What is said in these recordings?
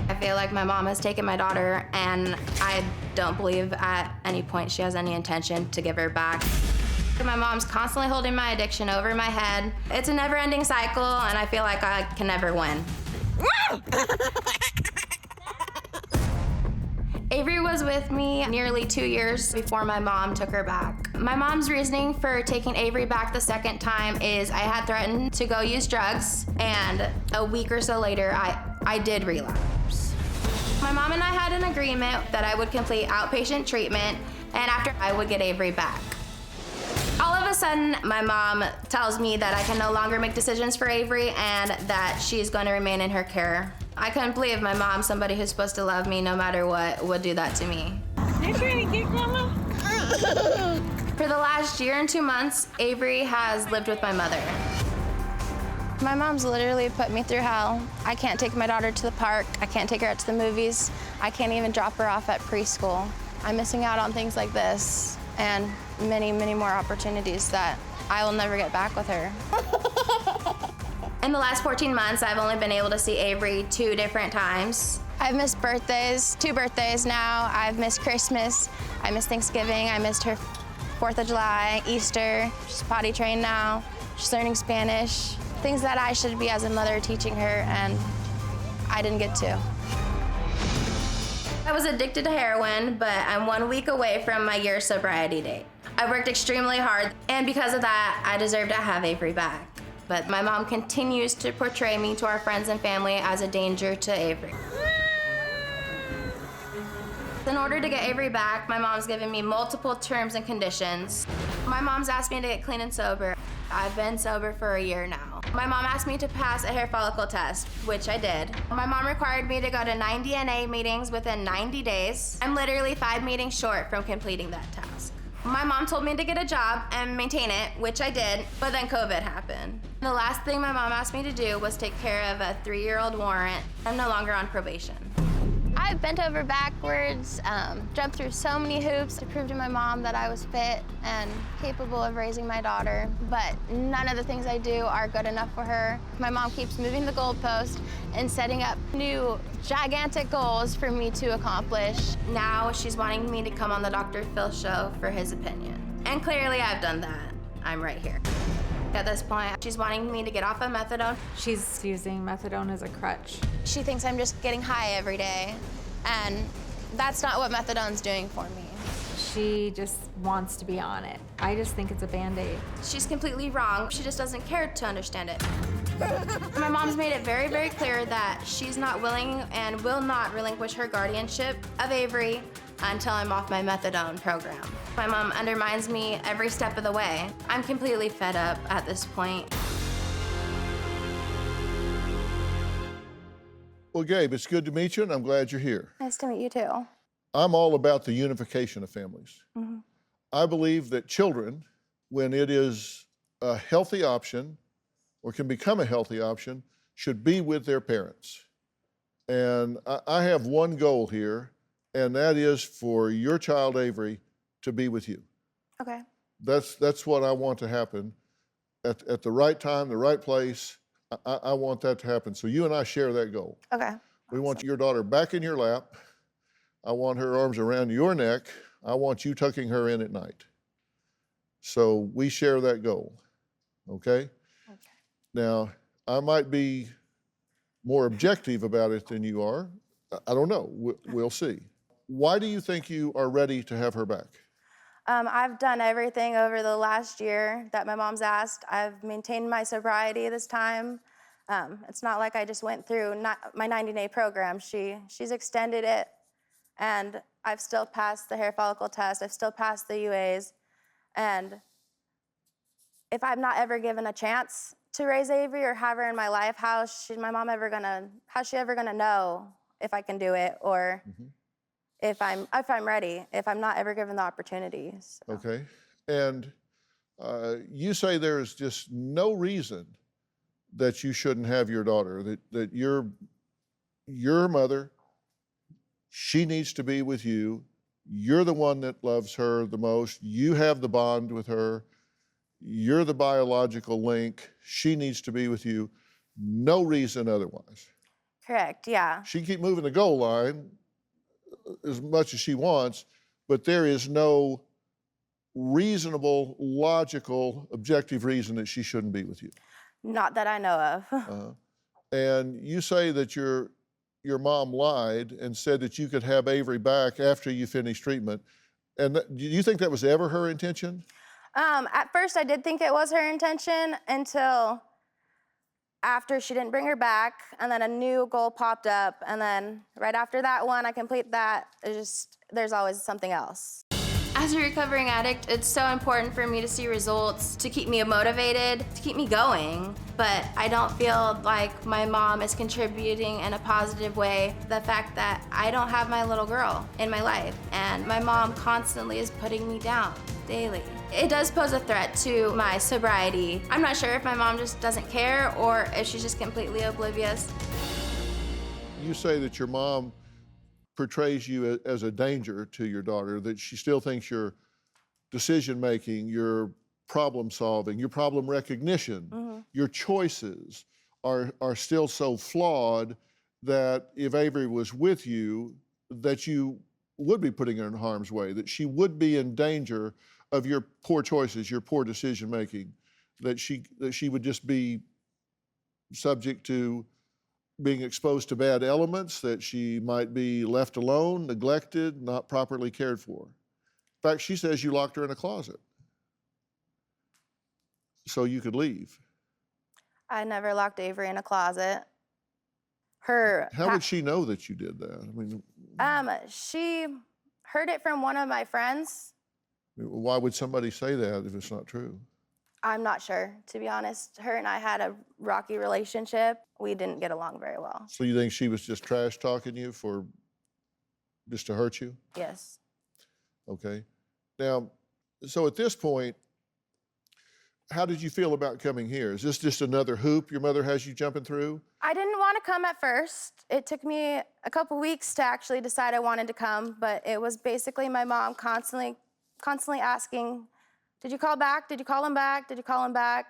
I feel like my mom has taken my daughter, and I don't believe at any point she has any intention to give her back. My mom's constantly holding my addiction over my head. It's a never-ending cycle, and I feel like I can never win. Avery was with me nearly 2 years before my mom took her back. My mom's reasoning for taking Avery back the second time is I had threatened to go use drugs, and a week or so later, I did relapse. My mom and I had an agreement that I would complete outpatient treatment, and after I would get Avery back. All of a sudden, my mom tells me that I can no longer make decisions for Avery and that she's going to remain in her care. I couldn't believe my mom, somebody who's supposed to love me no matter what, would do that to me. You trying to get Mama? For the last year and 2 months, Avery has lived with my mother. My mom's literally put me through hell. I can't take my daughter to the park. I can't take her out to the movies. I can't even drop her off at preschool. I'm missing out on things like this and many, many more opportunities that I will never get back with her. In the last 14 months, I've only been able to see Avery 2 different times. I've missed birthdays, 2 birthdays now. I've missed Christmas. I missed Thanksgiving. I missed her 4th of July, Easter. She's potty trained now. She's learning Spanish. Things that I should be as a mother teaching her, and I didn't get to. I was addicted to heroin, but I'm 1 week away from my year sobriety date. I worked extremely hard, and because of that, I deserve to have Avery back. But my mom continues to portray me to our friends and family as a danger to Avery. In order to get Avery back, my mom's given me multiple terms and conditions. My mom's asked me to get clean and sober. I've been sober for a year now. My mom asked me to pass a hair follicle test, which I did. My mom required me to go to 9 DNA meetings within 90 days. I'm literally 5 meetings short from completing that task. My mom told me to get a job and maintain it, which I did, but then COVID happened. The last thing my mom asked me to do was take care of a 3-year-old warrant. I'm no longer on probation. I've bent over backwards, jumped through so many hoops to prove to my mom that I was fit and capable of raising my daughter, but none of the things I do are good enough for her. My mom keeps moving the goalpost and setting up new gigantic goals for me to accomplish. Now she's wanting me to come on the Dr. Phil show for his opinion. And clearly I've done that. I'm right here. At this point, she's wanting me to get off of methadone. She's using methadone as a crutch. She thinks I'm just getting high every day, and that's not what methadone's doing for me. She just wants to be on it. I just think it's a Band-Aid. She's completely wrong. She just doesn't care to understand it. My mom's made it very, very clear that she's not willing and will not relinquish her guardianship of Avery until I'm off my methadone program. My mom undermines me every step of the way. I'm completely fed up at this point. Well, Gabe, it's good to meet you, and I'm glad you're here. Nice to meet you too. I'm all about the unification of families. Mm-hmm. I believe that children, when it is a healthy option or can become a healthy option, should be with their parents. And I have one goal here, and that is for your child, Avery, to be with you. Okay. That's what I want to happen. At the right time, the right place, I want that to happen. So you and I share that goal. Okay. We want your daughter back in your lap. I want her arms around your neck. I want you tucking her in at night. So we share that goal, okay? Okay. Now, I might be more objective about it than you are. I don't know. We'll see. Why do you think you are ready to have her back? I've done everything over the last year that my mom's asked. I've maintained my sobriety this time. It's not like I just went through my 90-day program. She's extended it, and I've still passed the hair follicle test. I've still passed the UAs. And if I'm not ever given a chance to raise Avery or have her in my life, how's she ever gonna know if I can do it, or if I'm ready, if I'm not ever given the opportunity. So. Okay. And you say there is just no reason that you shouldn't have your daughter, that your mother, she needs to be with you. You're the one that loves her the most. You have the bond with her. You're the biological link. She needs to be with you. No reason otherwise. Correct, yeah. She can keep moving the goal line as much as she wants, but there is no reasonable, logical, objective reason that she shouldn't be with you. Not that I know of. And you say that your mom lied and said that you could have Avery back after you finished treatment. And do you think that was ever her intention? At first, I did think it was her intention until after she didn't bring her back, and then a new goal popped up, and then right after that one, I complete that, there's always something else. As a recovering addict, it's so important for me to see results, to keep me motivated, to keep me going. But I don't feel like my mom is contributing in a positive way. The fact that I don't have my little girl in my life, and my mom constantly is putting me down daily. It does pose a threat to my sobriety. I'm not sure if my mom just doesn't care or if she's just completely oblivious. You say that your mom portrays you as a danger to your daughter, that she still thinks your decision-making, your problem-solving, your problem recognition, your choices are still so flawed that if Avery was with you, that you would be putting her in harm's way, that she would be in danger of your poor choices, your poor decision-making, that she would just be subject to being exposed to bad elements, that she might be left alone, neglected, not properly cared for. In fact, she says you locked her in a closet so you could leave. I never locked Avery in a closet. How would she know that you did that? I mean, she heard it from one of my friends. why would somebody say that if it's not true? I'm not sure, to be honest. Her and I had a rocky relationship. We didn't get along very well. So you think she was just trash talking you just to hurt you? Yes. Okay. Now, so at this point, how did you feel about coming here? Is this just another hoop your mother has you jumping through? I didn't want to come at first. It took me a couple weeks to actually decide I wanted to come, but it was basically my mom constantly asking, did you call back? Did you call him back? Did you call him back?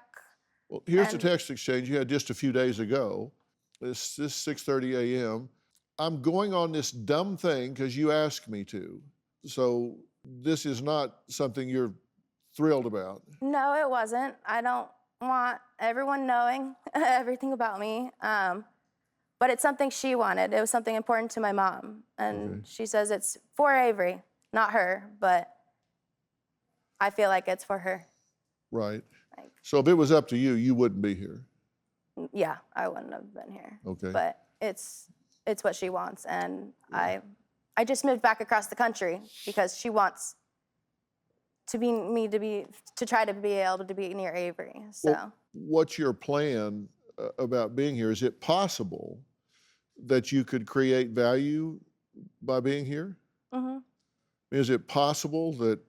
Well, here's the text exchange you had just a few days ago. This 6:30 a.m. I'm going on this dumb thing because you asked me to. So this is not something you're thrilled about. No, it wasn't. I don't want everyone knowing everything about me. But it's something she wanted. It was something important to my mom. And she says it's for Avery, not her, but I feel like it's for her. Right. So if it was up to you, you wouldn't be here. Yeah, I wouldn't have been here. Okay. But it's what she wants, and I just moved back across the country because she wants to try to be able to be near Avery. So. Well, what's your plan about being here? Is it possible that you could create value by being here? Is it possible that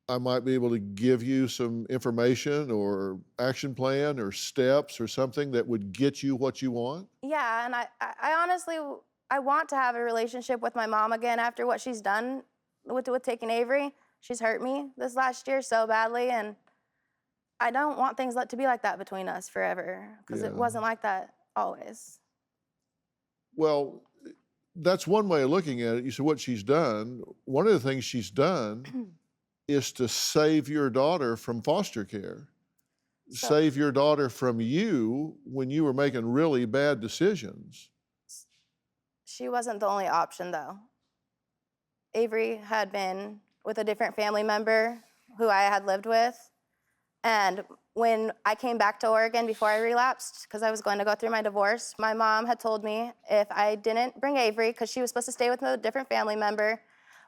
I might be able to give you some information or action plan or steps or something that would get you what you want? Yeah, and I honestly, I want to have a relationship with my mom again after what she's done with taking Avery. She's hurt me this last year so badly, and I don't want things to be like that between us forever, because it wasn't like that always. Well, that's one way of looking at it. You said what she's done. One of the things she's done is to save your daughter from foster care, save your daughter from you when you were making really bad decisions. She wasn't the only option, though. Avery had been with a different family member who I had lived with, and when I came back to Oregon before I relapsed, because I was going to go through my divorce, my mom had told me if I didn't bring Avery, because she was supposed to stay with a different family member,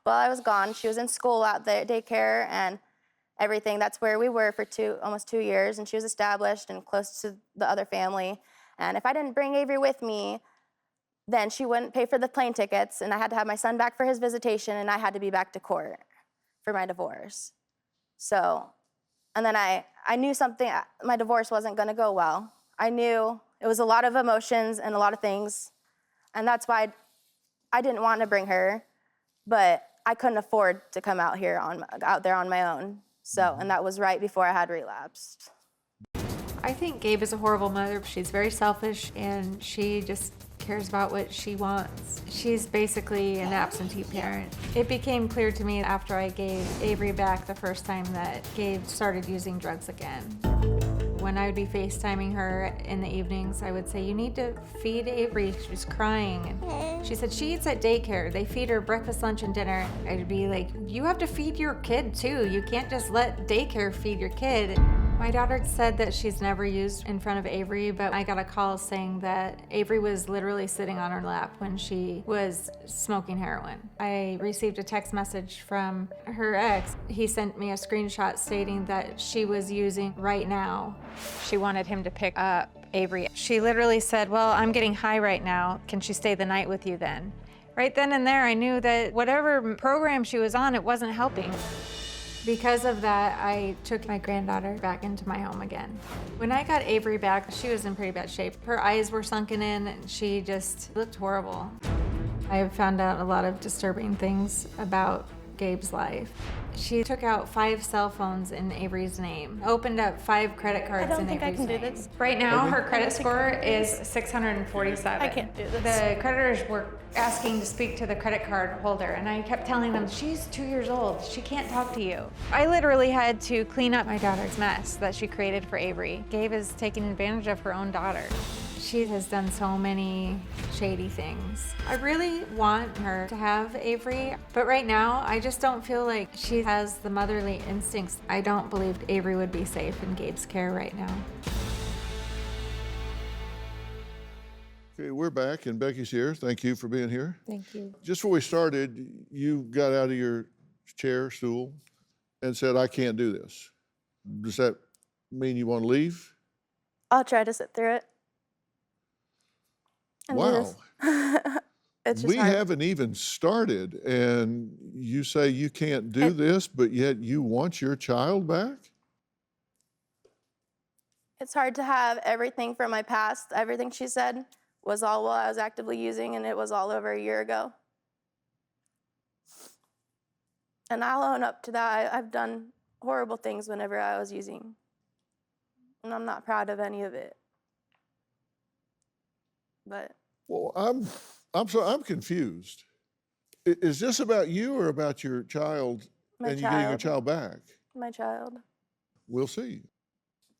while I was gone. She was in school out there, daycare and everything. That's where we were for almost 2 years, and she was established and close to the other family. And if I didn't bring Avery with me, then she wouldn't pay for the plane tickets, and I had to have my son back for his visitation, and I had to be back to court for my divorce. So, and then I knew my divorce wasn't gonna go well. I knew it was a lot of emotions and a lot of things, and that's why I didn't want to bring her, but I couldn't afford to come out there on my own. So, and that was right before I had relapsed. I think Gabe is a horrible mother. She's very selfish and she just cares about what she wants. She's basically an absentee parent. It became clear to me after I gave Avery back the first time that Gabe started using drugs again. When I would be FaceTiming her in the evenings, I would say, you need to feed Avery, she's crying. And she said, she eats at daycare. They feed her breakfast, lunch, and dinner. I'd be like, you have to feed your kid too. You can't just let daycare feed your kid. My daughter said that she's never used in front of Avery, but I got a call saying that Avery was literally sitting on her lap when she was smoking heroin. I received a text message from her ex. He sent me a screenshot stating that she was using right now. She wanted him to pick up Avery. She literally said, well, I'm getting high right now. Can she stay the night with you then? Right then and there, I knew that whatever program she was on, it wasn't helping. Because of that, I took my granddaughter back into my home again. When I got Avery back, she was in pretty bad shape. Her eyes were sunken in and she just looked horrible. I found out a lot of disturbing things about Gabe's life. She took out 5 cell phones in Avery's name, opened up 5 credit cards in Avery's name. I don't think I can do this. Right now, her credit score is 647. I can't do this. The creditors were asking to speak to the credit card holder, and I kept telling them, she's 2 years old. She can't talk to you. I literally had to clean up my daughter's mess that she created for Avery. Gabe is taking advantage of her own daughter. She has done so many shady things. I really want her to have Avery, but right now, I just don't feel like she has the motherly instincts. I don't believe Avery would be safe in Gabe's care right now. Okay, we're back and Becky's here. Thank you for being here. Thank you. Just before we started, you got out of your chair, stool, and said, I can't do this. Does that mean you want to leave? I'll try to sit through it. And do Wow. this. It's just We hard. haven't even started, and you say you can't do this, but yet you want your child back? It's hard to have everything from my past. Everything she said was all while I was actively using, and it was all over a year ago. And I'll own up to that. I've done horrible things whenever I was using, and I'm not proud of any of it. But Well, I'm confused. Is this about you or about your child my and you getting your child, child back? my child. We'll see.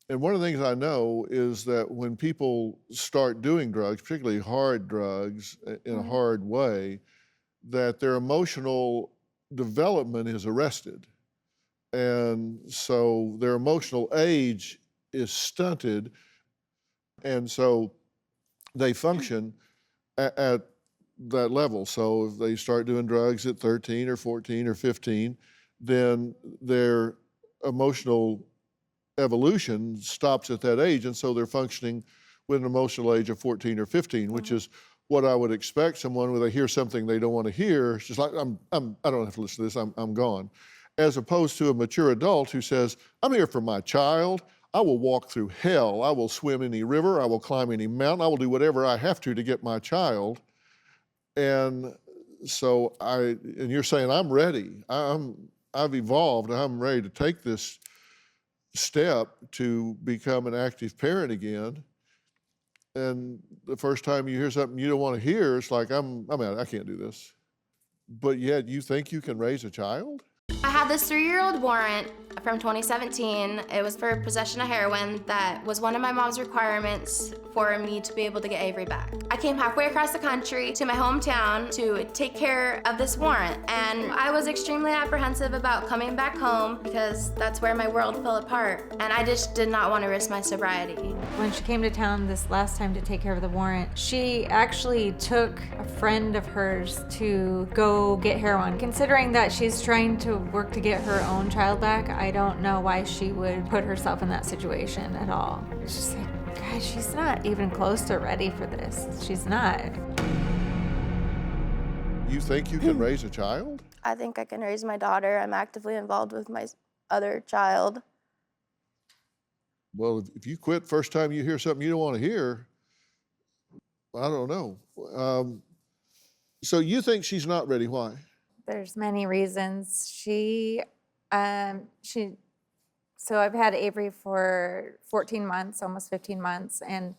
And one of the things I know is that when people start doing drugs, particularly hard drugs in a hard way, that their emotional development is arrested. And so their emotional age is stunted. And so they function at that level. So if they start doing drugs at 13 or 14 or 15, then their emotional evolution stops at that age. And so they're functioning with an emotional age of 14 or 15, which is what I would expect someone when they hear something they don't want to hear. It's just like, I don't have to listen to this, I'm gone. As opposed to a mature adult who says, I'm here for my child. I will walk through hell. I will swim any river. I will climb any mountain. I will do whatever I have to get my child. And so and you're saying, I'm ready. I've evolved. I'm ready to take this step to become an active parent again. And the first time you hear something you don't want to hear, it's like, I'm out. I can't do this. But yet you think you can raise a child? I had this 3-year-old warrant from 2017. It was for possession of heroin. That was one of my mom's requirements for me to be able to get Avery back. I came halfway across the country to my hometown to take care of this warrant, and I was extremely apprehensive about coming back home because that's where my world fell apart, and I just did not want to risk my sobriety. When she came to town this last time to take care of the warrant, she actually took a friend of hers to go get heroin. Considering that she's trying to work to get her own child back, I don't know why she would put herself in that situation at all. It's just like, guys, she's not even close to ready for this. She's not. You think you can raise a child? I think I can raise my daughter. I'm actively involved with my other child. Well, if you quit first time you hear something you don't want to hear, I don't know. So you think she's not ready? Why? There's many reasons. She So I've had Avery for 14 months, almost 15 months, and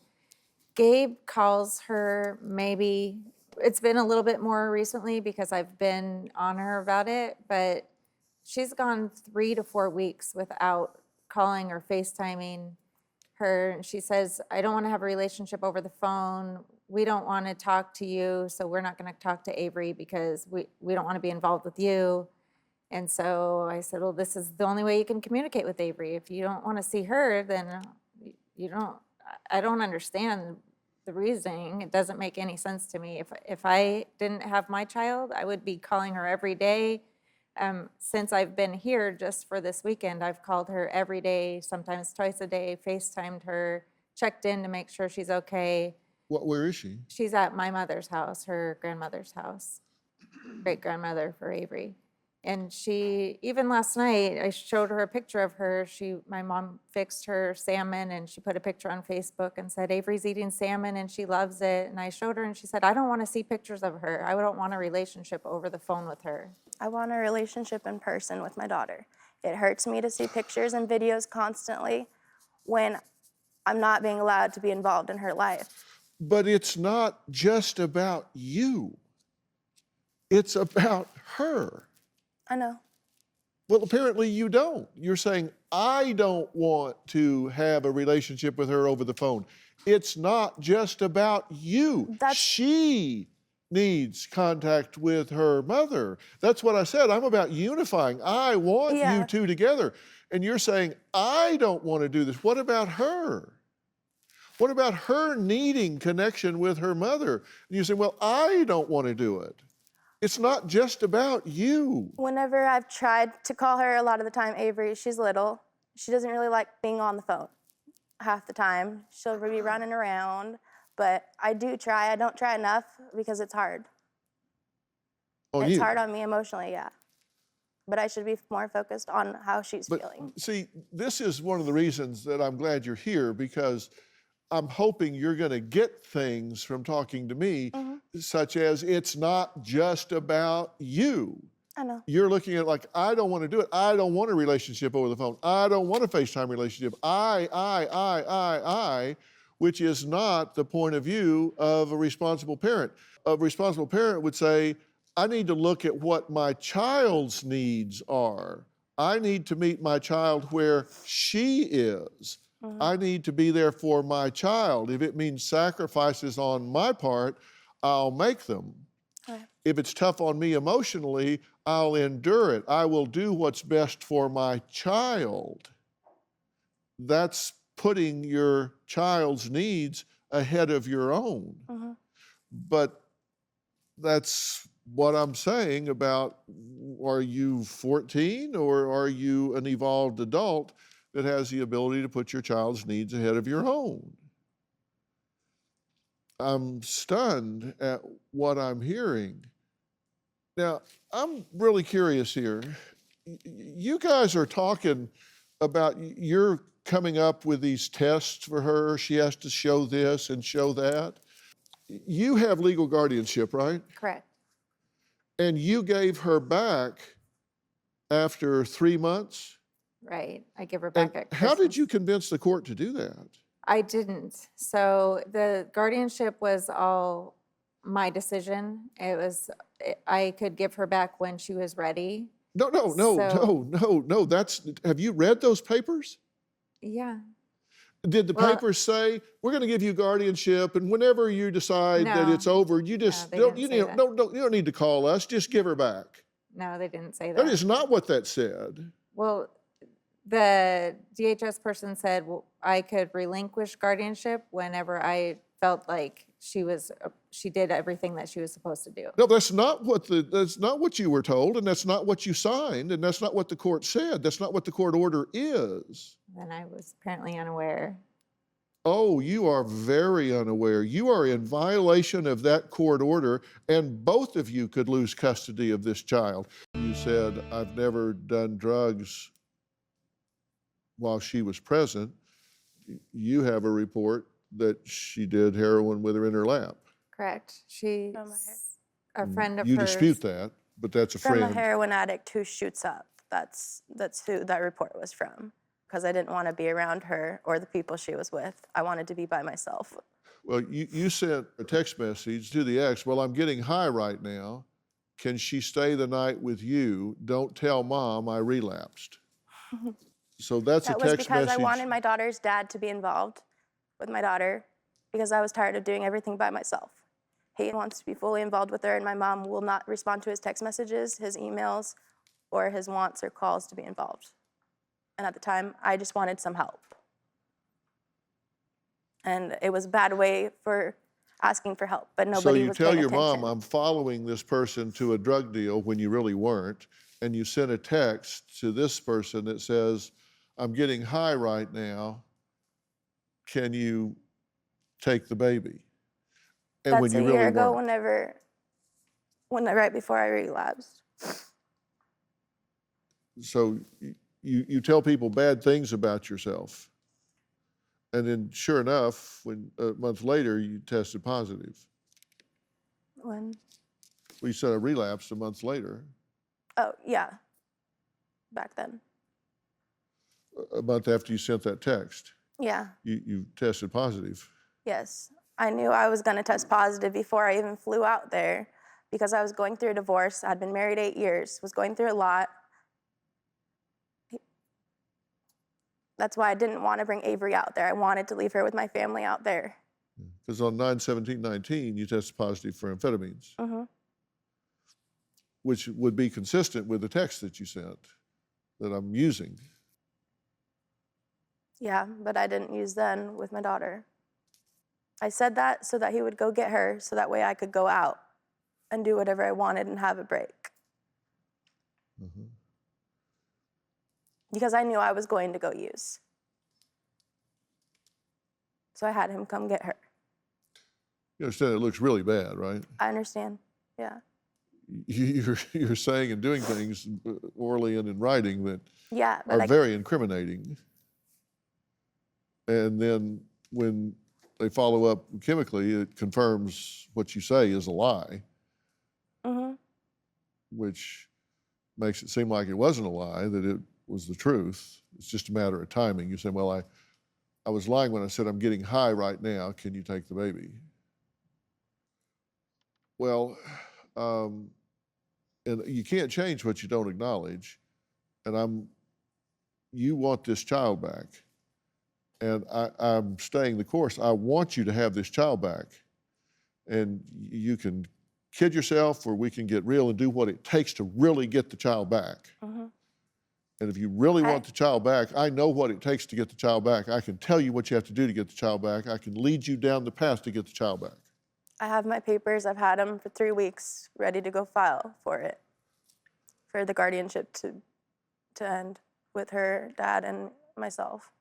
Gabe calls her maybe, it's been a little bit more recently because I've been on her about it, but she's gone 3 to 4 weeks without calling or FaceTiming her. She says, I don't want to have a relationship over the phone. We don't want to talk to you, so we're not going to talk to Avery because we don't want to be involved with you. And so I said, well, this is the only way you can communicate with Avery. If you don't want to see her, then you don't, I don't understand the reasoning. It doesn't make any sense to me. If I didn't have my child, I would be calling her every day. Since I've been here just for this weekend, I've called her every day, sometimes twice a day, FaceTimed her, checked in to make sure she's okay. Where is she? She's at my mother's house, her grandmother's house, great-grandmother for Avery. And she, even last night, I showed her a picture of her. My mom fixed her salmon and she put a picture on Facebook and said, Avery's eating salmon and she loves it. And I showed her and she said, I don't want to see pictures of her. I don't want a relationship over the phone with her. I want a relationship in person with my daughter. It hurts me to see pictures and videos constantly when I'm not being allowed to be involved in her life. But it's not just about you. It's about her. I know. Well, apparently you don't. You're saying, I don't want to have a relationship with her over the phone. It's not just about you. She needs contact with her mother. That's what I said. I'm about unifying. I want you two together. And you're saying, I don't want to do this. What about her? What about her needing connection with her mother? And you say, well, I don't want to do it. It's not just about you. Whenever I've tried to call her, a lot of the time, Avery, she's little. She doesn't really like being on the phone half the time. She'll be running around, but I do try. I don't try enough because it's hard. It's hard on me emotionally, yeah. But I should be more focused on how she's feeling. See, this is one of the reasons that I'm glad you're here, because I'm hoping you're going to get things from talking to me, such as it's not just about you. I know. You're looking at it like, I don't want to do it. I don't want a relationship over the phone. I don't want a FaceTime relationship. I, which is not the point of view of a responsible parent. A responsible parent would say, I need to look at what my child's needs are. I need to meet my child where she is. I need to be there for my child. If it means sacrifices on my part, I'll make them. If it's tough on me emotionally, I'll endure it. I will do what's best for my child. That's putting your child's needs ahead of your own. But that's what I'm saying about, are you 14 or are you an evolved adult that has the ability to put your child's needs ahead of your own? I'm stunned at what I'm hearing. Now, I'm really curious here. You guys are talking about you're coming up with these tests for her. She has to show this and show that. You have legal guardianship, right? Correct. And you gave her back after 3 months? Right. I give her back at How did Christmas. you convince the court to do that? I didn't. So the guardianship was all my decision. I could give her back when she was ready. No. Have you read those papers? Yeah. Did the papers say, we're going to give you guardianship, and whenever you decide that it's over, you just don't need to call us, just give her back? No, they didn't say that. That is not what that said. Well, the DHS person said I could relinquish guardianship whenever I felt like she did everything that she was supposed to do. No, that's not what you were told, and that's not what you signed, and that's not what the court said. That's not what the court order is. Then I was apparently unaware. Oh, you are very unaware. You are in violation of that court order, and both of you could lose custody of this child. You said, I've never done drugs while she was present. You have a report that she did heroin with her in her lap. Correct. She's a friend of hers. You dispute that, but that's a friend. From a heroin addict who shoots up. That's who that report was from. because I didn't want to be around her or the people she was with. I wanted to be by myself. Well, you sent a text message to the ex, well, I'm getting high right now. Can she stay the night with you? Don't tell mom I relapsed. So that's a That was text because message. I wanted my daughter's dad to be involved with my daughter because I was tired of doing everything by myself. He wants to be fully involved with her, and my mom will not respond to his text messages, his emails, or his wants or calls to be involved. And at the time, I just wanted some help. And it was a bad way for asking for help, but nobody was So paying you tell attention. your mom, I'm following this person to a drug deal when you really weren't, and you sent a text to this person that says, I'm getting high right now. Can you take the baby? And That's when you a really year ago, weren't. right before I relapsed. So you tell people bad things about yourself. And then sure enough, when a month later, you tested positive. When? We said a relapse a month later. Oh, yeah, back then. A month after you sent that text, Yeah, you tested positive. yes. I knew I was gonna test positive before I even flew out there because I was going through a divorce. I'd been married 8 years, was going through a lot. That's why I didn't want to bring Avery out there. I wanted to leave her with my family out there. Because on 9/17/19, you tested positive for amphetamines, which would be consistent with the text that you sent that I'm using. Yeah, but I didn't use then with my daughter. I said that so that he would go get her so that way I could go out and do whatever I wanted and have a break. Because I knew I was going to go use. So I had him come get her. You understand it looks really bad, right? I understand, yeah. You're saying and doing things orally and in writing that Yeah, but are very incriminating. And then when they follow up chemically, it confirms what you say is a lie, which makes it seem like it wasn't a lie, that it was the truth. It's just a matter of timing. You say, well, I was lying when I said I'm getting high right now. Can you take the baby? Well, and you can't change what you don't acknowledge. And you want this child back. And I'm staying the course. I want you to have this child back. And you can kid yourself, or we can get real and do what it takes to really get the child back. And if you really want the child back, I know what it takes to get the child back. I can tell you what you have to do to get the child back. I can lead you down the path to get the child back. I have my papers. I've had them for 3 weeks, ready to go file for it, for the guardianship to end with her dad and myself.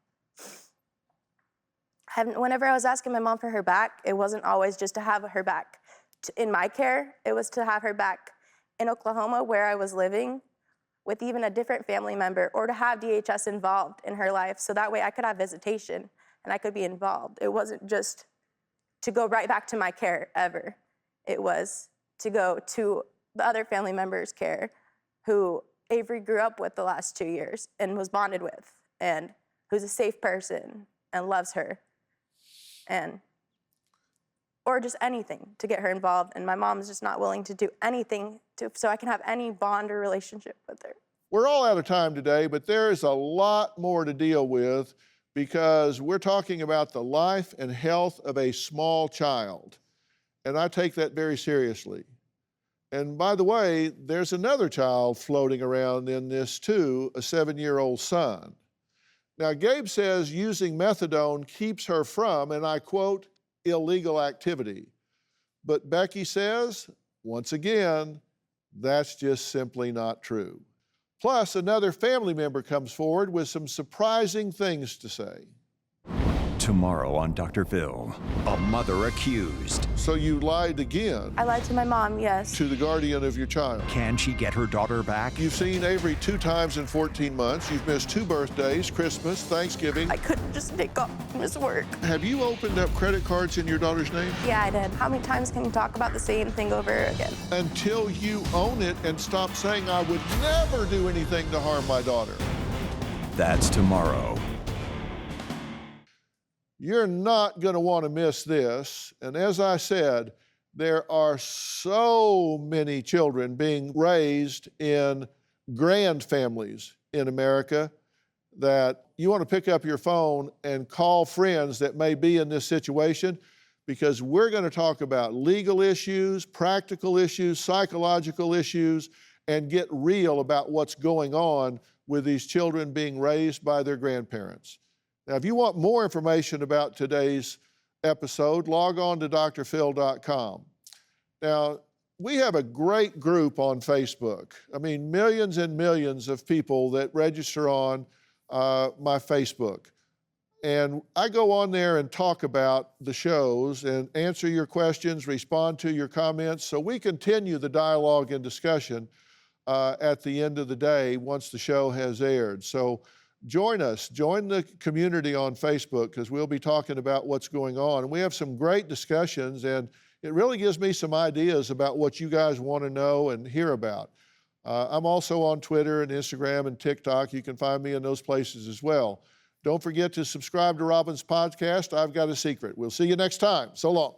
Whenever I was asking my mom for her back, it wasn't always just to have her back in my care. It was to have her back in Oklahoma, where I was living, with even a different family member, or to have DHS involved in her life so that way I could have visitation and I could be involved. It wasn't just to go right back to my care ever. It was to go to the other family members' care who Avery grew up with the last 2 years and was bonded with, and who's a safe person and loves her, or just anything to get her involved. And my mom's just not willing to do anything so I can have any bond or relationship with her. We're all out of time today, but there is a lot more to deal with, because we're talking about the life and health of a small child. And I take that very seriously. And by the way, there's another child floating around in this too, a 7-year-old son. Now, Gabe says using methadone keeps her from, and I quote, illegal activity. But Becky says, once again, that's just simply not true. Plus, another family member comes forward with some surprising things to say. Tomorrow on Dr. Phil, a mother accused. So you lied again I lied to my mom, yes. to the guardian of your child. Can she get her daughter back? You've seen Avery 2 times in 14 months. You've missed 2 birthdays, Christmas, Thanksgiving. I couldn't just take off from his work. Have you opened up credit cards in your daughter's name? Yeah, I did. How many times can you talk about the same thing over again? Until you own it and stop saying, I would never do anything to harm my daughter. That's tomorrow. You're not going to want to miss this. And as I said, there are so many children being raised in grand families in America that you want to pick up your phone and call friends that may be in this situation, because we're going to talk about legal issues, practical issues, psychological issues, and get real about what's going on with these children being raised by their grandparents. Now, if you want more information about today's episode, log on to drphil.com. Now, we have a great group on Facebook. I mean, millions and millions of people that register on my Facebook. And I go on there and talk about the shows and answer your questions, respond to your comments, so we continue the dialogue and discussion at the end of the day once the show has aired. So join us, join the community on Facebook, because we'll be talking about what's going on. And we have some great discussions, and it really gives me some ideas about what you guys want to know and hear about. I'm also on Twitter and Instagram and TikTok. You can find me in those places as well. Don't forget to subscribe to Robin's podcast, I've Got a Secret. We'll see you next time. So long.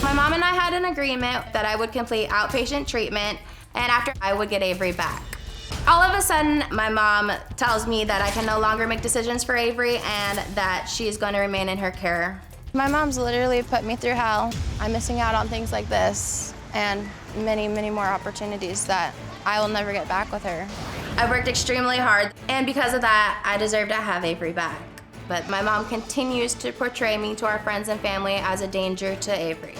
My mom and I had an agreement that I would complete outpatient treatment, and after I would get Avery back. All of a sudden, my mom tells me that I can no longer make decisions for Avery and that she's going to remain in her care. My mom's literally put me through hell. I'm missing out on things like this and many, many more opportunities that I will never get back with her. I worked extremely hard, and because of that, I deserve to have Avery back. But my mom continues to portray me to our friends and family as a danger to Avery.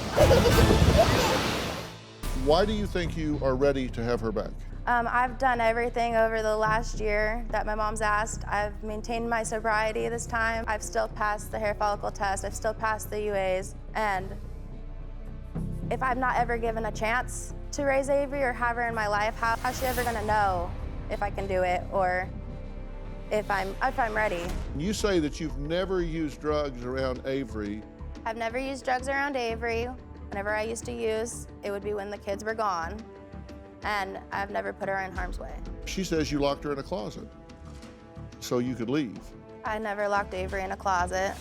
Why do you think you are ready to have her back? I've done everything over the last year that my mom's asked. I've maintained my sobriety this time. I've still passed the hair follicle test. I've still passed the UAs. And if I'm not ever given a chance to raise Avery or have her in my life, how's she ever gonna know if I can do it or if I'm ready? You say that you've never used drugs around Avery. I've never used drugs around Avery. Whenever I used to use, it would be when the kids were gone. And I've never put her in harm's way. She says you locked her in a closet so you could leave. I never locked Avery in a closet.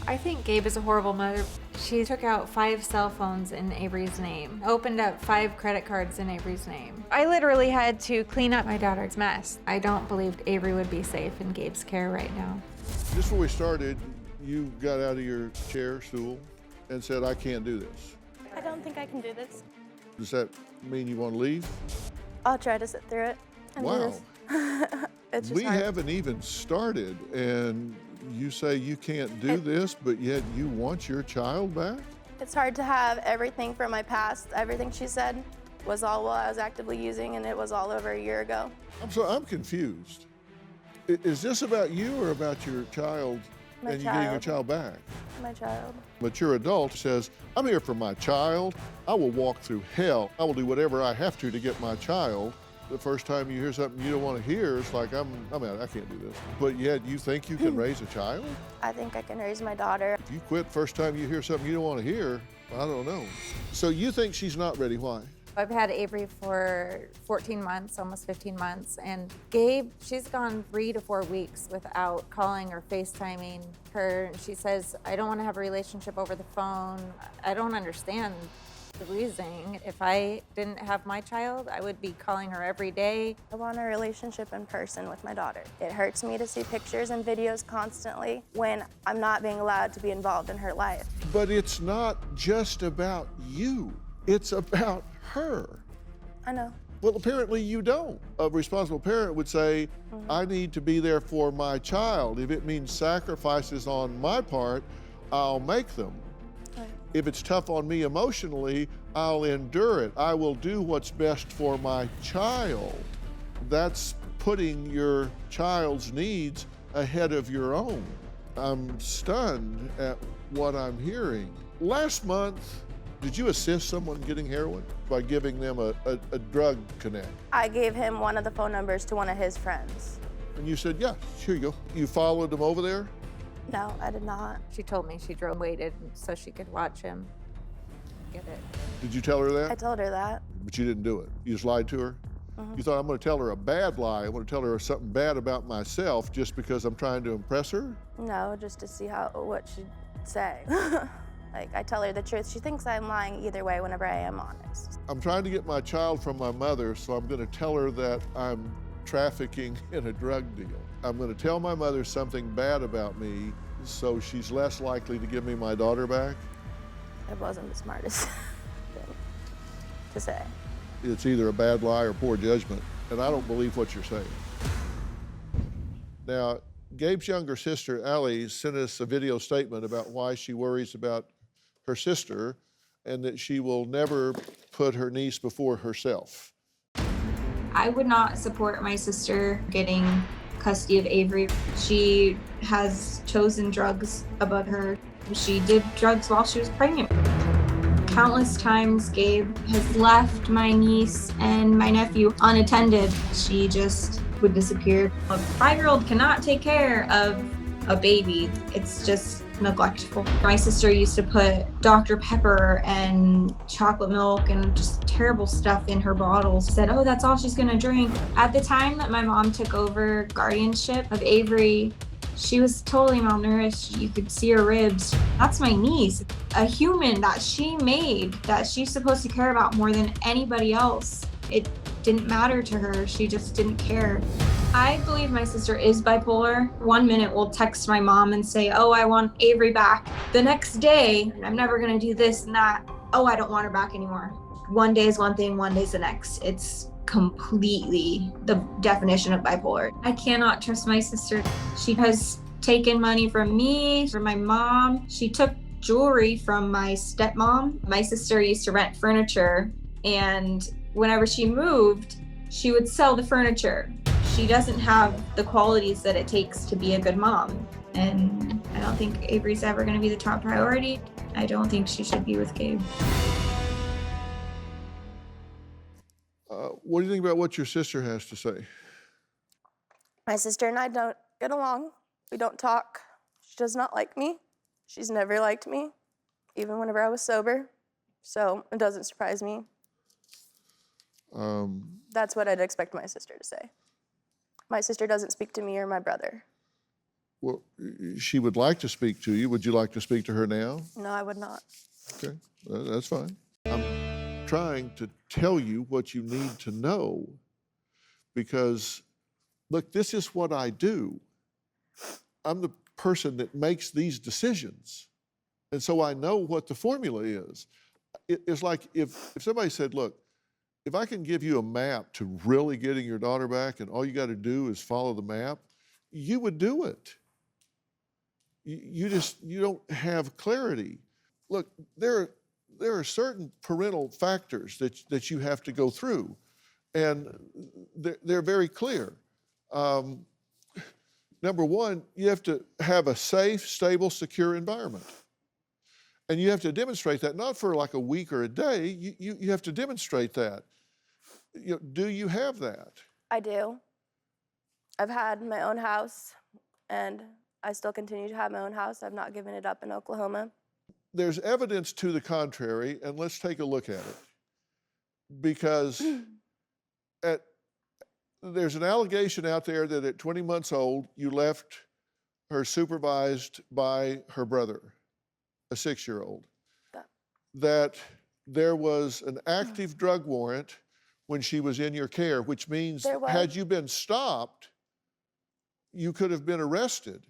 I think Gabe is a horrible mother. She took out 5 cell phones in Avery's name, opened up 5 credit cards in Avery's name. I literally had to clean up my daughter's mess. I don't believe Avery would be safe in Gabe's care right now. Just before we started, you got out of your chair, stool, and said, I can't do this. I don't think I can do this. Does that mean you want to leave? I'll try to sit through it and do Wow. this. It's just We hard. haven't even started, and you say you can't do this, but yet you want your child back? It's hard to have everything from my past. Everything she said was all while I was actively using, and it was all over a year ago. I'm confused. Is this about you or about your child My and you getting your child. child back? My child. Mature adult says, I'm here for my child. I will walk through hell. I will do whatever I have to get my child. The first time you hear something you don't want to hear, it's like, I'm out, I can't do this. But yet you think you can raise a child? I think I can raise my daughter. If you quit first time you hear something you don't want to hear, I don't know. So you think she's not ready, why? I've had Avery for 14 months, almost 15 months, and Gabe, she's gone 3 to 4 weeks without calling or FaceTiming her. She says, I don't want to have a relationship over the phone. I don't understand the reasoning. If I didn't have my child, I would be calling her every day. I want a relationship in person with my daughter. It hurts me to see pictures and videos constantly when I'm not being allowed to be involved in her life. But it's not just about you. It's about her. I know. Well, apparently you don't. A responsible parent would say, I need to be there for my child. If it means sacrifices on my part, I'll make them. Right. If it's tough on me emotionally, I'll endure it. I will do what's best for my child. That's putting your child's needs ahead of your own. I'm stunned at what I'm hearing. Last month, did you assist someone getting heroin by giving them a drug connect? I gave him one of the phone numbers to one of his friends. And you said, yeah, here you go. You followed them over there? No, I did not. She told me she waited so she could watch him get it. Did you tell her I that? told her that. But you didn't do it. You just lied to her? You thought, I'm going to tell her a bad lie. I'm going to tell her something bad about myself just because I'm trying to impress her? No, just to see what she'd say. Like, I tell her the truth. She thinks I'm lying either way whenever I am honest. I'm trying to get my child from my mother, so I'm going to tell her that I'm trafficking in a drug deal. I'm going to tell my mother something bad about me, so she's less likely to give me my daughter back. It wasn't the smartest thing to say. It's either a bad lie or poor judgment, and I don't believe what you're saying. Now, Gabe's younger sister, Allie, sent us a video statement about why she worries about her sister and that she will never put her niece before herself. I would not support my sister getting custody of Avery. She has chosen drugs above her. She did drugs while she was pregnant. Countless times, Gabe has left my niece and my nephew unattended. She just would disappear. A 5-year-old cannot take care of a baby. It's just neglectful. My sister used to put Dr. Pepper and chocolate milk and just terrible stuff in her bottles. Said, oh, that's all she's gonna drink. At the time that my mom took over guardianship of Avery, she was totally malnourished. You could see her ribs. That's my niece, a human that she made, that she's supposed to care about more than anybody else. It didn't matter to her. She just didn't care. I believe my sister is bipolar. 1 minute we'll text my mom and say, oh, I want Avery back. The next day, I'm never gonna do this and that. Oh, I don't want her back anymore. One day is one thing, one day's the next. It's completely the definition of bipolar. I cannot trust my sister. She has taken money from me, from my mom. She took jewelry from my stepmom. My sister used to rent furniture, and whenever she moved, she would sell the furniture. She doesn't have the qualities that it takes to be a good mom. And I don't think Avery's ever gonna be the top priority. I don't think she should be with Gabe. What do you think about what your sister has to say? My sister and I don't get along. We don't talk. She does not like me. She's never liked me, even whenever I was sober. So it doesn't surprise me. That's what I'd expect my sister to say. My sister doesn't speak to me or my brother. Well, she would like to speak to you. Would you like to speak to her now? No, I would not. Okay, that's fine. I'm trying to tell you what you need to know because, look, this is what I do. I'm the person that makes these decisions. And so I know what the formula is. It's like if somebody said, look, if I can give you a map to really getting your daughter back and all you got to do is follow the map, you would do it. You don't have clarity. Look, there are certain parental factors that you have to go through, and they're very clear. Number one, you have to have a safe, stable, secure environment. And you have to demonstrate that, not for like a week or a day, you have to demonstrate that. Do you have that? I do. I've had my own house, and I still continue to have my own house. I've not given it up in Oklahoma. There's evidence to the contrary, and let's take a look at it. Because there's an allegation out there that at 20 months old, you left her supervised by her brother, a 6-year-old. That there was an active drug warrant when she was in your care, which means had you been stopped, you could have been arrested.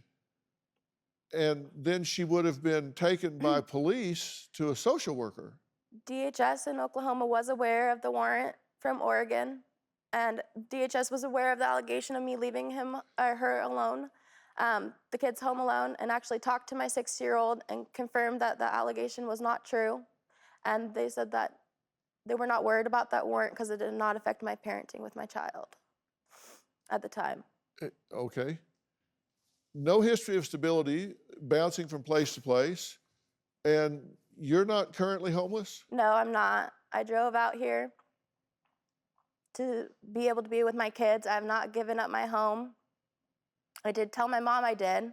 And then she would have been taken by police to a social worker. DHS in Oklahoma was aware of the warrant from Oregon, and DHS was aware of the allegation of me leaving him or her alone, the kids home alone, and actually talked to my 6-year-old and confirmed that the allegation was not true. And they said that they were not worried about that warrant because it did not affect my parenting with my child at the time. Okay. No history of stability, bouncing from place to place, and you're not currently homeless? No, I'm not. I drove out here to be able to be with my kids. I have not given up my home. I did tell my mom I did.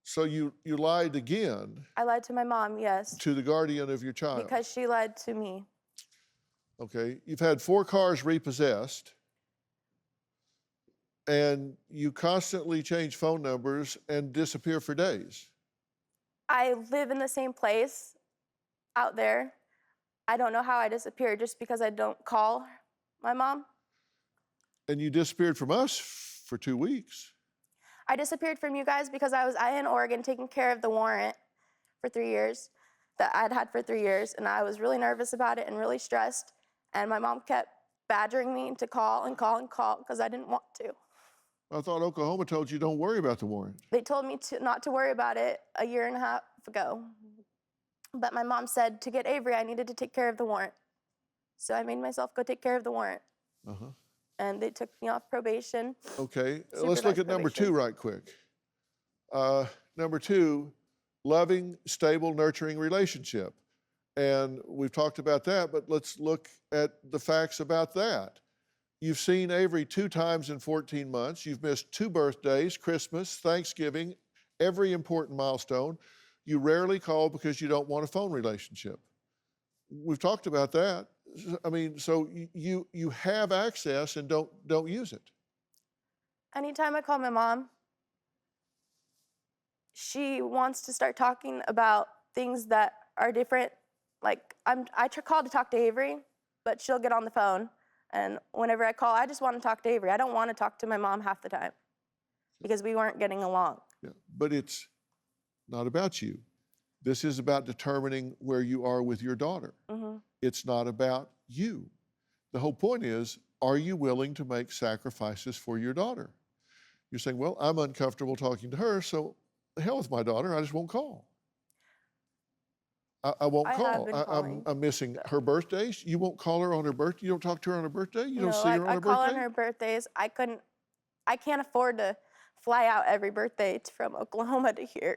So you lied again? I lied to my mom, yes. To the guardian of your child? Because she lied to me. Okay. You've had 4 cars repossessed. and you constantly change phone numbers and disappear for days. I live in the same place out there. I don't know how I disappeared just because I don't call my mom. And you disappeared from us for 2 weeks. I disappeared from you guys because I was in Oregon taking care of the warrant for 3 years that I'd had for 3 years, and I was really nervous about it and really stressed. And my mom kept badgering me to call and call and call because I didn't want to. I thought Oklahoma told you don't worry about the warrant. They told me not to worry about it a year and a half ago. But my mom said to get Avery, I needed to take care of the warrant. So I made myself go take care of the warrant. Uh-huh. And they took me off probation. Okay, let's look at number probation. 2 right quick. Number 2, loving, stable, nurturing relationship. And we've talked about that, but let's look at the facts about that. You've seen Avery 2 times in 14 months. You've missed 2 birthdays, Christmas, Thanksgiving, every important milestone. You rarely call because you don't want a phone relationship. We've talked about that. I mean, so you have access and don't use it. Anytime I call my mom, she wants to start talking about things that are different. Like I called to talk to Avery, but she'll get on the phone. And whenever I call, I just want to talk to Avery. I don't want to talk to my mom half the time because we weren't getting along. Yeah, but it's not about you. This is about determining where you are with your daughter. Mm-hmm. It's not about you. The whole point is, are you willing to make sacrifices for your daughter? You're saying, well, I'm uncomfortable talking to her, so the hell with my daughter, I just won't call. I won't I call. have been calling, I'm missing her birthdays. You won't call her on her birthday? You don't talk to her on her birthday? You don't see her on her I call birthday? on her birthdays. I can't afford to fly out every birthday from Oklahoma to here.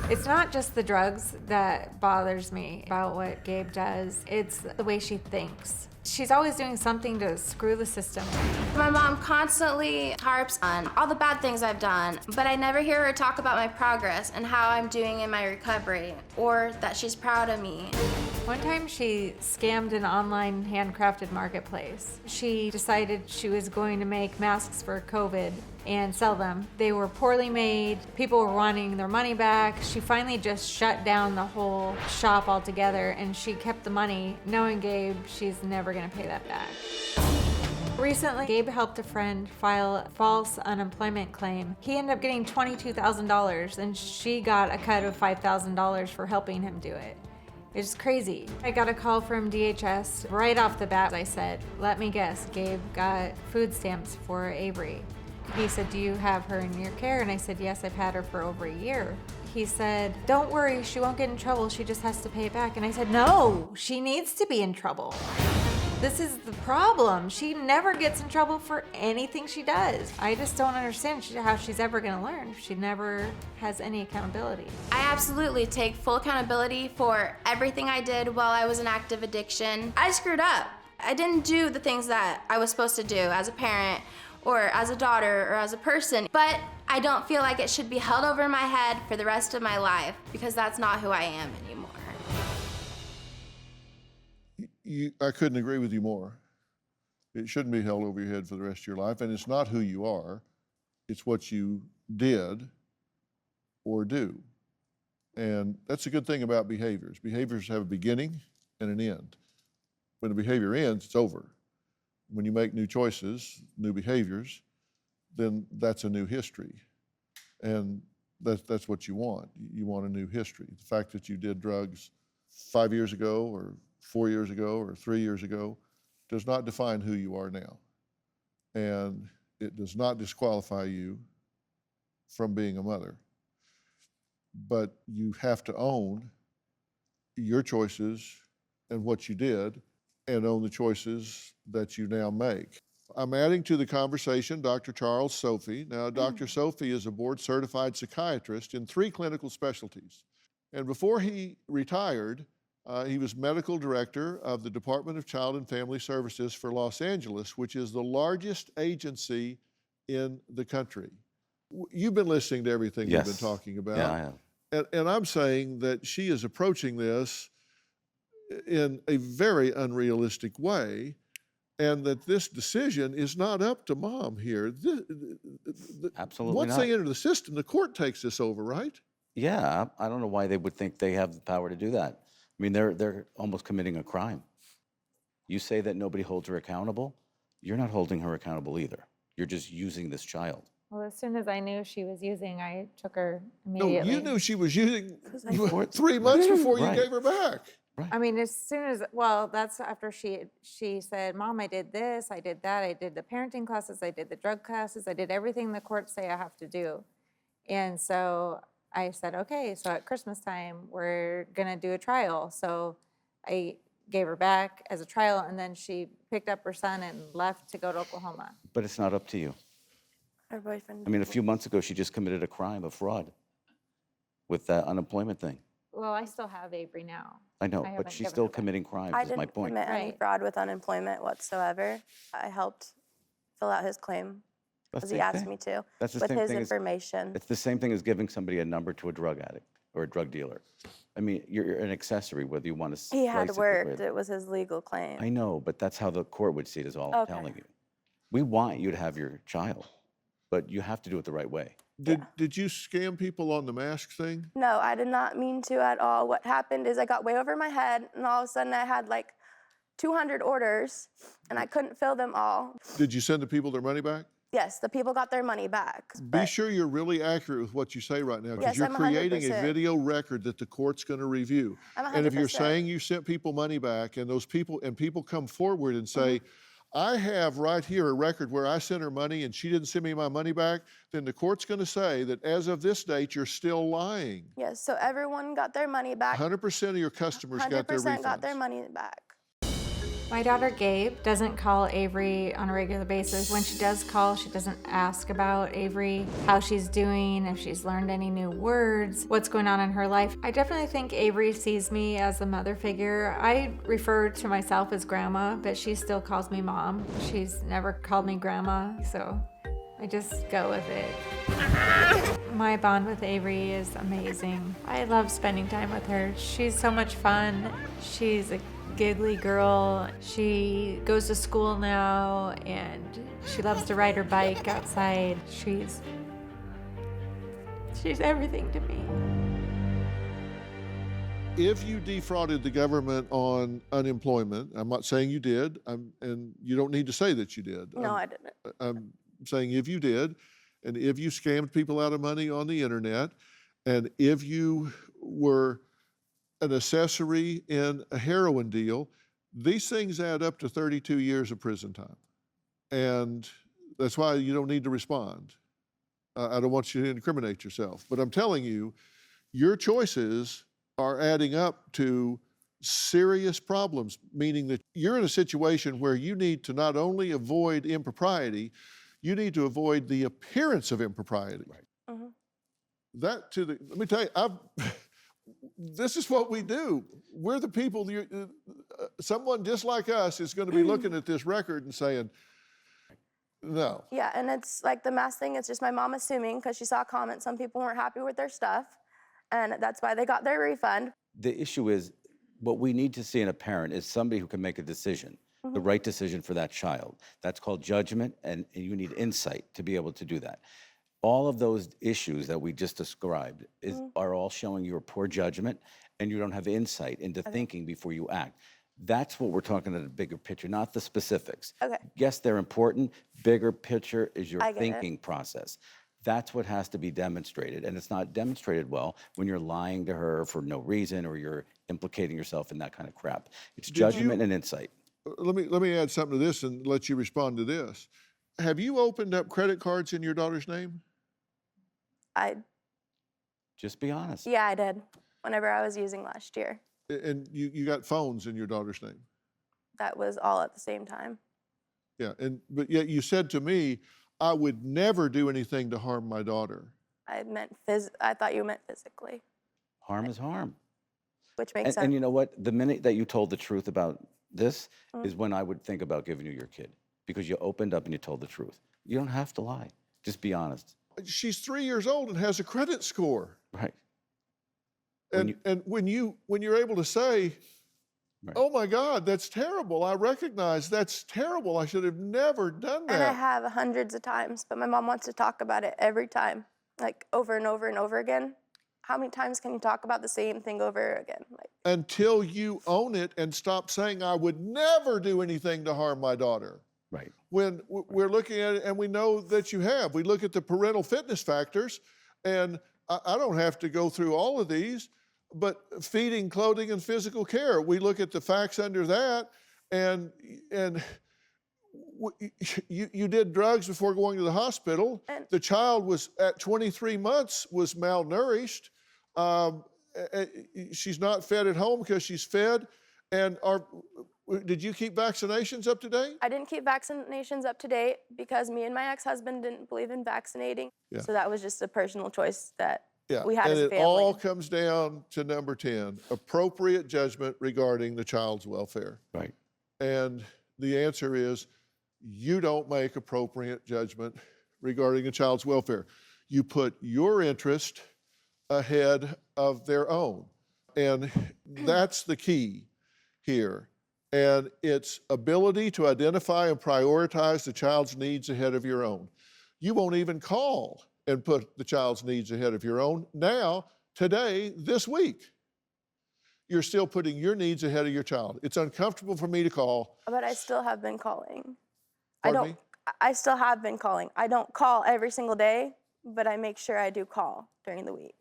It's not just the drugs that bothers me about what Gabe does. It's the way she thinks. She's always doing something to screw the system. My mom constantly harps on all the bad things I've done, but I never hear her talk about my progress and how I'm doing in my recovery, or that she's proud of me. One time she scammed an online handcrafted marketplace. She decided she was going to make masks for COVID and sell them. They were poorly made. People were wanting their money back. She finally just shut down the whole shop altogether, and she kept the money, knowing Gabe, she's never gonna pay that back. Recently, Gabe helped a friend file a false unemployment claim. He ended up getting $22,000, and she got a cut of $5,000 for helping him do it. It's crazy. I got a call from DHS right off the bat. I said, let me guess, Gabe got food stamps for Avery. He said, do you have her in your care? And I said, yes, I've had her for over a year. He said, don't worry, she won't get in trouble. She just has to pay it back. And I said, no, she needs to be in trouble. This is the problem. She never gets in trouble for anything she does. I just don't understand how she's ever gonna learn. She never has any accountability. I absolutely take full accountability for everything I did while I was in active addiction. I screwed up. I didn't do the things that I was supposed to do as a parent or as a daughter or as a person, but I don't feel like it should be held over my head for the rest of my life because that's not who I am anymore. I couldn't agree with you more. It shouldn't be held over your head for the rest of your life, and it's not who you are, it's what you did or do. And that's a good thing about behaviors. Behaviors have a beginning and an end. When the behavior ends, it's over. When you make new choices, new behaviors, then that's a new history. And that's what you want. You want a new history. The fact that you did drugs 5 years ago or 4 years ago or 3 years ago does not define who you are now. And it does not disqualify you from being a mother. But you have to own your choices and what you did and own the choices that you now make. I'm adding to the conversation Dr. Charles Sophie. Now, Dr. Sophie is a board-certified psychiatrist in 3 clinical specialties. And before he retired, he was medical director of the Department of Child and Family Services for Los Angeles, which is the largest agency in the country. You've been listening to everything we've been talking about. Yeah, I have. And I'm saying that she is approaching this in a very unrealistic way. and that this decision is not up to mom here. Absolutely Once not. they enter the system, the court takes this over, right? Yeah, I don't know why they would think they have the power to do that. I mean, they're almost committing a crime. You say that nobody holds her accountable. You're not holding her accountable either. You're just using this child. Well, as soon as I knew she was using, I took her No, immediately. you knew she was using Before- 3 months before you Right. gave her back. I mean, as soon as, well, that's after she said, Mom, I did this, I did that, I did the parenting classes, I did the drug classes, I did everything the courts say I have to do. And so I said, okay, so at Christmas time, we're gonna do a trial. So I gave her back as a trial, and then she picked up her son and left to go to Oklahoma. But it's not up to you. Her boyfriend. I mean, a few months ago, she just committed a crime of fraud with that unemployment thing. Well, I still have Avery now. I know, haven't but she's given still her back. committing crimes, I is my didn't point. commit any Right. fraud with unemployment whatsoever. I helped fill out his claim That's because the he same asked thing. me to That's the with same his thing as- information. It's the same thing as giving somebody a number to a drug addict or a drug dealer. I mean, you're an accessory, whether you want to He had slice it worked. the way- It was his legal claim. I know, but that's how the court would see it, is all I'm Okay. telling you. We want you to have your child, but you have to do it the right way. Did you scam people on the mask thing? No, I did not mean to at all. What happened is I got way over my head, and all of a sudden I had like 200 orders, and I couldn't fill them all. Did you send the people their money back? Yes, the people got their money back. Be but sure you're really accurate with what you say right now, because Yes, you're I'm creating a 100%. video record that the court's going to review. I'm And if you're 100%. saying you sent people money back, and people come forward and say, Mm-hmm. I have right here a record where I sent her money and she didn't send me my money back, then the court's going to say that as of this date, you're still lying. Yes, so everyone got their money back. 100% of your customers got their 100% got their refunds. money back. My daughter Gabe doesn't call Avery on a regular basis. When she does call, she doesn't ask about Avery, how she's doing, if she's learned any new words, what's going on in her life. I definitely think Avery sees me as a mother figure. I refer to myself as grandma, but she still calls me mom. She's never called me grandma, so I just go with it. My bond with Avery is amazing. I love spending time with her. She's so much fun. She's a giggly girl. She goes to school now and she loves to ride her bike outside. She's everything to me. If you defrauded the government on unemployment, I'm not saying you did, and you don't need to say that you did. No, I didn't. I'm saying if you did, and if you scammed people out of money on the internet, and if you were an accessory in a heroin deal, these things add up to 32 years of prison time. And that's why you don't need to respond. I don't want you to incriminate yourself, but I'm telling you, your choices are adding up to serious problems, meaning that you're in a situation where you need to not only avoid impropriety, you need to avoid the appearance of impropriety. Right. Mhm. Let me tell you, this is what we do. We're the people, someone just like us is going to be looking at this record and saying, no. Yeah, and it's like the mask thing, it's just my mom assuming because she saw comments, some people weren't happy with their stuff, and that's why they got their refund. The issue is, what we need to see in a parent is somebody who can make a decision, the right decision for that child. That's called judgment, and you need insight to be able to do that. All of those issues that we just described are all showing your poor judgment, and you don't have insight into thinking before you act. That's what we're talking about, the bigger picture, not the specifics. Okay. Yes, they're important. Bigger picture is your I get it. thinking process. That's what has to be demonstrated, and it's not demonstrated well when you're lying to her for no reason or you're implicating yourself in that kind of crap. It's judgment and insight. Let me add something to this and let you respond to this. Have you opened up credit cards in your daughter's name? Just be honest. Yeah, I did. Whenever I was using last year. And you got phones in your daughter's name? That was all at the same time. Yeah, but yet you said to me, I would never do anything to harm my daughter. I thought you meant physically, Harm is harm. which makes And sense. you know what? The minute that you told the truth about this is when I would think about giving you your kid, because you opened up and you told the truth. You don't have to lie. Just be honest. She's 3 years old and has a credit score. Right. And when you're able to say, Right. Oh my God, that's terrible. I recognize that's terrible. I should have never done that. And I have hundreds of times, but my mom wants to talk about it every time, like over and over and over again. How many times can you talk about the same thing over again? Like, Until you own it and stop saying, I would never do anything to harm my daughter. Right. When we're looking at it, and we know that you have. We look at the parental fitness factors, and I don't have to go through all of these, but feeding, clothing, and physical care, we look at the facts under that, and you did drugs before going to the hospital. And- the child was, at 23 months, was malnourished. She's not fed at home because she's fed. And did you keep vaccinations up to date? I didn't keep vaccinations up to date because me and my ex-husband didn't believe in vaccinating. Yeah. So that was just a personal choice that Yeah, we had and as a it family. all comes down to number 10, appropriate judgment regarding the child's welfare. Right. And the answer is, you don't make appropriate judgment regarding a child's welfare. You put your interest ahead of their own. And that's the key here. And it's ability to identify and prioritize the child's needs ahead of your own. You won't even call and put the child's needs ahead of your own. Now, today, this week, you're still putting your needs ahead of your child. It's uncomfortable for me to call. But I still have been calling. Pardon me? I still have been calling. I don't call every single day, but I make sure I do call during the week.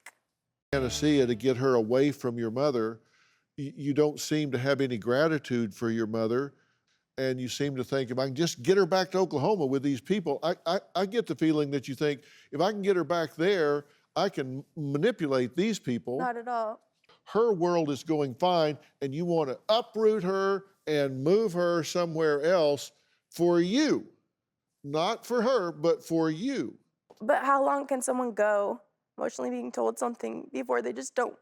Panacea to get her away from your mother. You don't seem to have any gratitude for your mother, and you seem to think, if I can just get her back to Oklahoma with these people, I get the feeling that you think, if I can get her back there, I can manipulate these people. Not at all. Her world is going fine, and you want to uproot her and move her somewhere else for you. Not for her, but for you. But how long can someone go emotionally being told something before they just don't?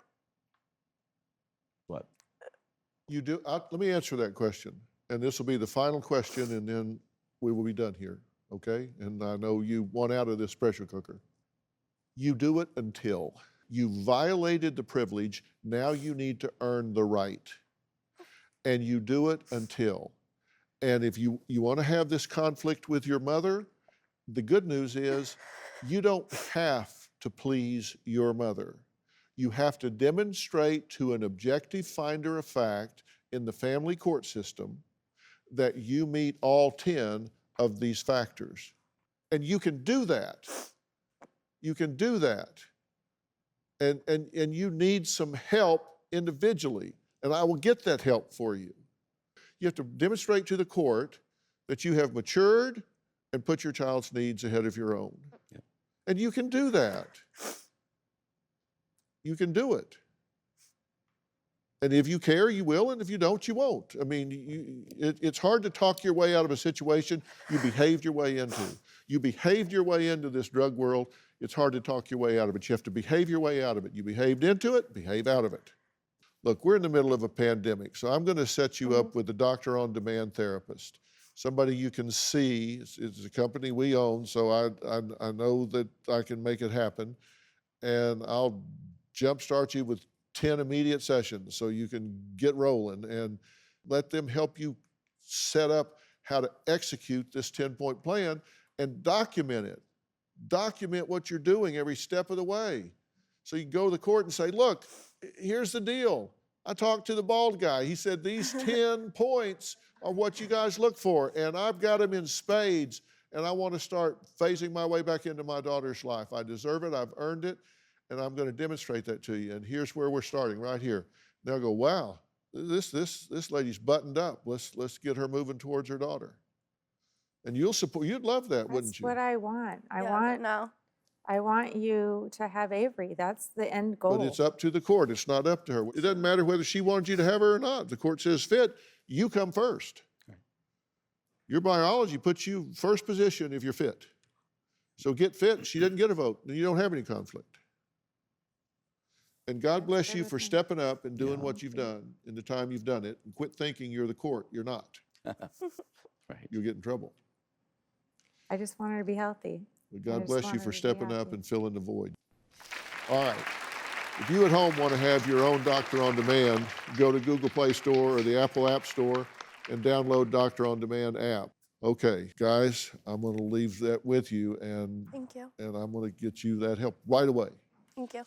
What? You do. Let me answer that question, and this will be the final question, and then we will be done here, okay? And I know you want out of this pressure cooker. You do it until you violated the privilege. Now you need to earn the right, and you do it until. And if you want to have this conflict with your mother, the good news is you don't have to please your mother. You have to demonstrate to an objective finder of fact in the family court system that you meet all 10 of these factors. And you can do that. You can do that. And you need some help individually, and I will get that help for you. You have to demonstrate to the court that you have matured and put your child's needs ahead of your own. Yeah. And you can do that. You can do it. And if you care, you will, and if you don't, you won't. I mean, it's hard to talk your way out of a situation you behaved your way into. You behaved your way into this drug world. It's hard to talk your way out of it. You have to behave your way out of it. You behaved into it, behave out of it. Look, we're in the middle of a pandemic, so I'm going to set you up with a doctor-on-demand therapist, somebody you can see. It's a company we own, so I know that I can make it happen, and I'll jumpstart you with 10 immediate sessions so you can get rolling, and let them help you set up how to execute this 10-point plan and document it. Document what you're doing every step of the way. So you can go to the court and say, look, here's the deal. I talked to the bald guy. He said these 10 points are what you guys look for, and I've got them in spades, and I want to start phasing my way back into my daughter's life. I deserve it. I've earned it, and I'm going to demonstrate that to you. And here's where we're starting, right here. They'll go, wow, this lady's buttoned up. Let's get her moving towards her daughter. And you'd love that, wouldn't That's you? what I want. No. I want you to have Avery. That's the end goal. But it's up to the court. It's not up to her. It doesn't matter whether she wanted you to have her or not. The court says fit, you come first. Okay. Your biology puts you first position if you're fit. So get fit. She doesn't get a vote. Then you don't have any conflict. And God bless you for stepping up and doing what you've done in the time you've done it. And quit thinking you're the court. You're not. Right. You'll get in trouble. I just want her to be healthy. But I God just bless want you her for to be stepping up happy. and filling the void. All right. If you at home want to have your own Doctor on Demand, go to Google Play Store or the Apple App Store and download Doctor on Demand app. Okay, guys, I'm going to leave that with you, and Thank you. I'm going to get you that help right away. Thank you.